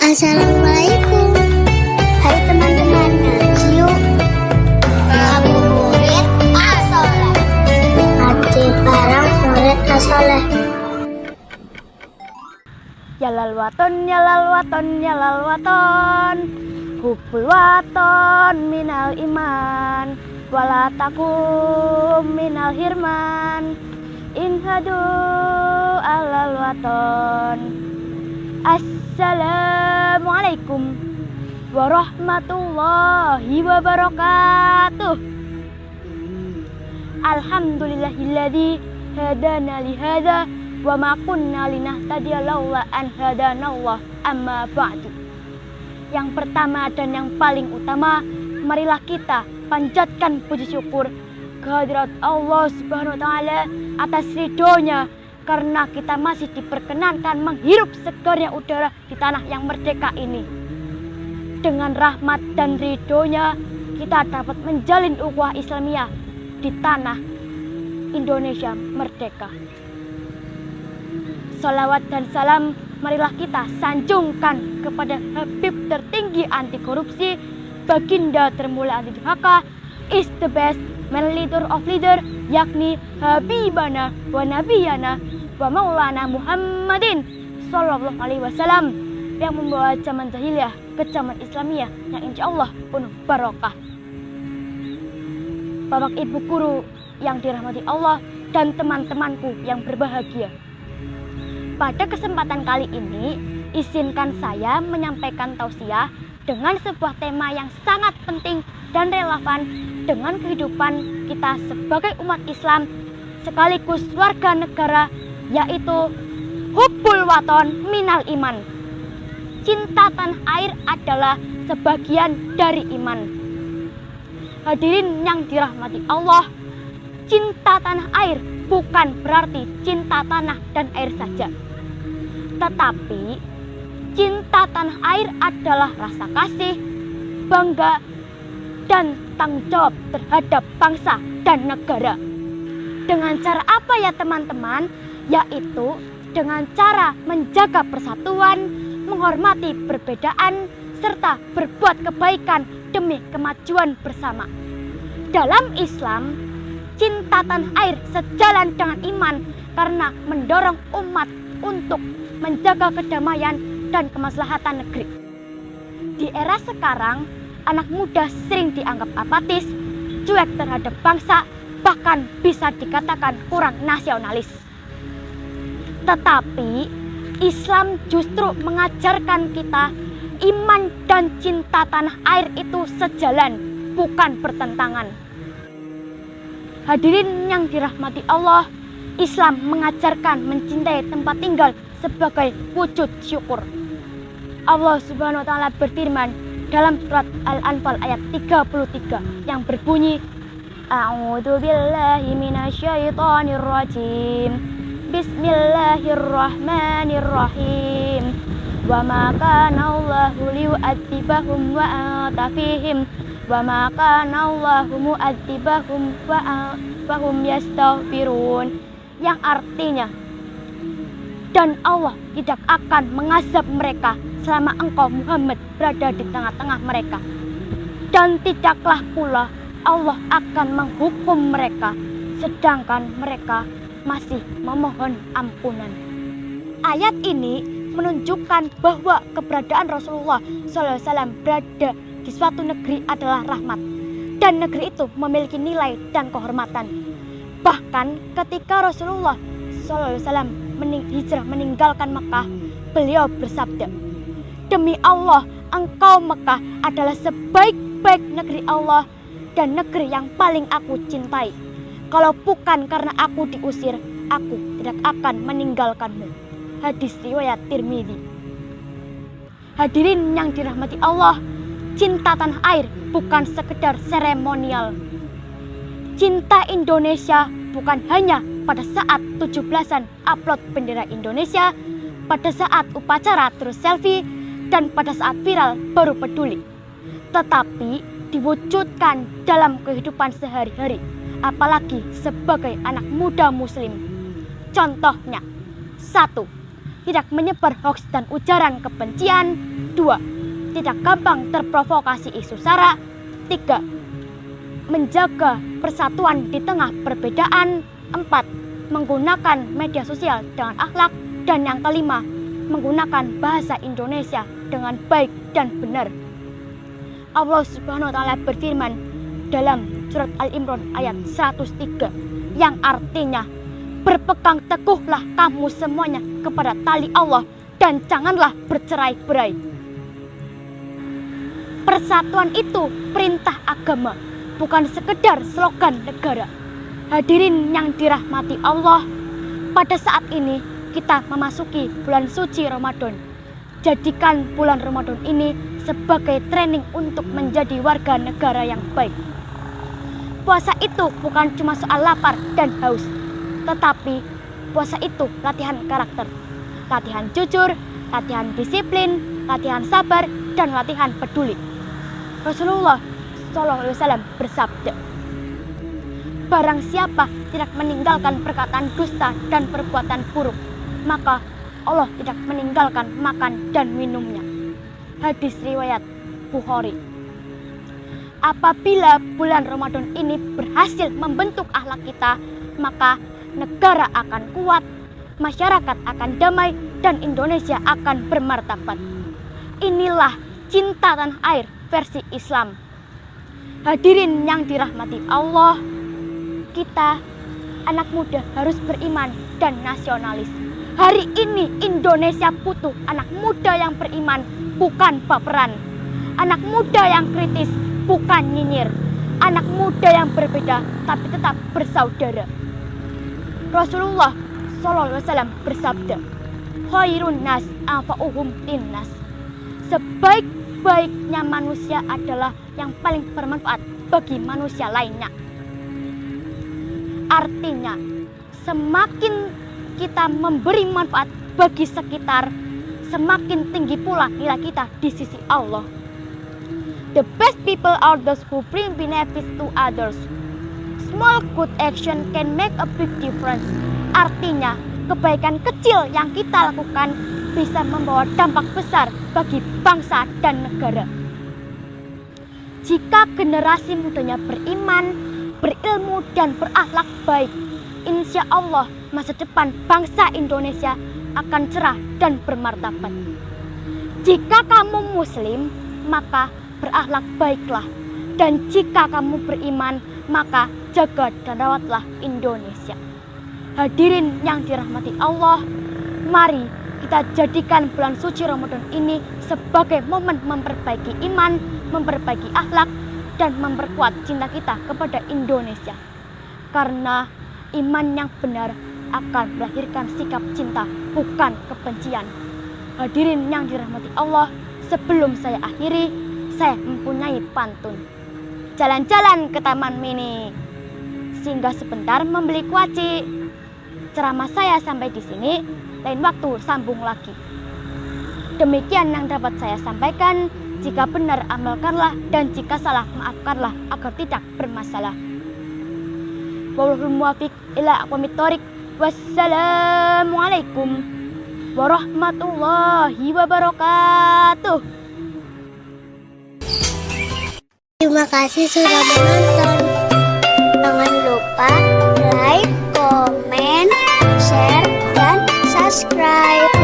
Assalamualaikum. Hai teman-teman, ngaji yuk. Ngabuburit as-sholeh. Ngaji bareng murid as-sholeh. Yalal waton, yalal waton, yalal waton. Hubbul waton minal iman, wala takum minal hirman. Inhadu alal waton. Assalamualaikum warahmatullahi wabarakatuh. Alhamdulillahilladzi hadana lihada wa ma kunna linahtadiya laula an hadanallah, amma ba'du. Yang pertama dan yang paling utama, marilah kita panjatkan puji syukur kehadirat Allah Subhanahu wa taala atas ridhonya, karena kita masih diperkenankan menghirup segarnya udara di tanah yang merdeka ini. Dengan rahmat dan ridhonya, kita dapat menjalin ukhuwah Islamiyah di tanah Indonesia merdeka. Salawat dan salam marilah kita sanjungkan kepada Habib tertinggi anti korupsi, baginda termulia anti durhaka, is the best man leader of leader, yakni Habibana wa Nabiyana wa Maulana Muhammadin Sallallahu Alaihi Wasallam, yang membawa zaman jahiliyah ke zaman Islamiyah yang insya Allah penuh barokah. Bapak Ibu guru yang dirahmati Allah dan teman-temanku yang berbahagia, pada kesempatan kali ini izinkan saya menyampaikan tausiah dengan sebuah tema yang sangat penting dan relevan dengan kehidupan kita sebagai umat Islam sekaligus warga negara, yaitu hubbul waton minal iman. Cinta tanah air adalah sebagian dari iman. Hadirin yang dirahmati Allah, cinta tanah air bukan berarti cinta tanah dan air saja, tetapi cinta tanah air adalah rasa kasih, bangga, dan tanggung jawab terhadap bangsa dan negara. Dengan cara apa ya teman-teman? Yaitu dengan cara menjaga persatuan, menghormati perbedaan, serta berbuat kebaikan demi kemajuan bersama. Dalam Islam, cinta tanah air sejalan dengan iman karena mendorong umat untuk menjaga kedamaian dan kemaslahatan negeri. Di era sekarang, anak muda sering dianggap apatis, cuek terhadap bangsa, bahkan bisa dikatakan kurang nasionalis. Tetapi Islam justru mengajarkan kita iman dan cinta tanah air itu sejalan, bukan bertentangan. Hadirin yang dirahmati Allah, Islam mengajarkan mencintai tempat tinggal sebagai wujud syukur. Allah Subhanahu wa taala berfirman dalam surat Al-Anfal ayat 33 yang berbunyi, A'udzu billahi minasyaitonir rajim. Bismillahirrahmanirrahim. Wa ma kana Allahu liyu'adzibahum wa anta fihim wa ma kana Allahu mu'adzibahum wa hum yastaghfirun, yang artinya, dan Allah tidak akan mengazab mereka selama engkau Muhammad berada di tengah-tengah mereka, dan tidaklah pula Allah akan menghukum mereka sedangkan mereka masih memohon ampunan. Ayat ini menunjukkan bahwa keberadaan Rasulullah SAW berada di suatu negeri adalah rahmat, dan negeri itu memiliki nilai dan kehormatan. Bahkan ketika Rasulullah SAW hijrah meninggalkan Mekah, beliau bersabda, demi Allah, engkau Mekah adalah sebaik-baik negeri Allah dan negeri yang paling aku cintai. Kalau bukan karena aku diusir, aku tidak akan meninggalkanmu. Hadis riwayat Tirmidzi. Hadirin yang dirahmati Allah, cinta tanah air bukan sekedar seremonial. Cinta Indonesia bukan hanya pada saat 17-an upload bendera Indonesia, pada saat upacara terus selfie, dan pada saat viral baru peduli, tetapi diwujudkan dalam kehidupan sehari-hari, apalagi sebagai anak muda muslim. Contohnya, 1. tidak menyebar hoaks dan ujaran kebencian. 2. Tidak gampang terprovokasi isu sara. 3. Menjaga persatuan di tengah perbedaan. 4. Menggunakan media sosial dengan akhlak. Dan yang kelima, menggunakan bahasa Indonesia dengan baik dan benar. Allah Subhanahu wa Ta'ala berfirman dalam surat Al-Imran ayat 103 yang artinya, berpegang teguhlah kamu semuanya kepada tali Allah dan janganlah bercerai-berai. Persatuan itu perintah agama, bukan sekedar slogan negara. Hadirin yang dirahmati Allah, pada saat ini kita memasuki bulan suci Ramadan. Jadikan bulan Ramadan ini sebagai training untuk menjadi warga negara yang baik. Puasa itu bukan cuma soal lapar dan haus, tetapi puasa itu latihan karakter, latihan jujur, latihan disiplin, latihan sabar, dan latihan peduli. Rasulullah SAW bersabda, barang siapa tidak meninggalkan perkataan dusta dan perbuatan buruk, maka Allah tidak meninggalkan makan dan minumnya. Hadis riwayat Bukhari. Apabila bulan Ramadan ini berhasil membentuk akhlak kita, maka negara akan kuat, masyarakat akan damai, dan Indonesia akan bermartabat. Inilah cinta tanah air versi Islam. Hadirin yang dirahmati Allah, kita anak muda harus beriman dan nasionalis. Hari ini Indonesia butuh anak muda yang beriman, bukan baperan. Anak muda yang kritis, bukan nyinyir. Anak muda yang berbeda tapi tetap bersaudara. Rasulullah SAW bersabda, khairun nas anfa'uhum linnas. Sebaik-baiknya manusia adalah yang paling bermanfaat bagi manusia lainnya. Artinya, semakin kita memberi manfaat bagi sekitar, semakin tinggi pula nilai kita di sisi Allah. The best people are those who bring benefits to others. Small good action can make a big difference. Artinya, kebaikan kecil yang kita lakukan bisa membawa dampak besar bagi bangsa dan negara. Jika generasi mudanya beriman, berilmu, dan berakhlak baik, insya Allah masa depan bangsa Indonesia akan cerah dan bermartabat. Jika kamu muslim, maka berakhlak baiklah. Dan jika kamu beriman, maka jaga dan rawatlah Indonesia. Hadirin yang dirahmati Allah, mari kita jadikan bulan suci Ramadan ini sebagai momen memperbaiki iman, memperbaiki akhlak, dan memperkuat cinta kita kepada Indonesia. Karena iman yang benar akan melahirkan sikap cinta, bukan kebencian. Hadirin yang dirahmati Allah, sebelum saya akhiri, saya mempunyai pantun. Jalan-jalan ke Taman Mini, singgah sebentar membeli kuaci. Ceramah saya sampai di sini, lain waktu sambung lagi. Demikian yang dapat saya sampaikan. Jika benar amalkanlah, dan jika salah maafkanlah agar tidak bermasalah. Wallahul muwaffiq ila aqwamit thoriq. Wassalamualaikum warahmatullahi wabarakatuh. Terima kasih sudah menonton. Jangan lupa like, komen, share, dan subscribe.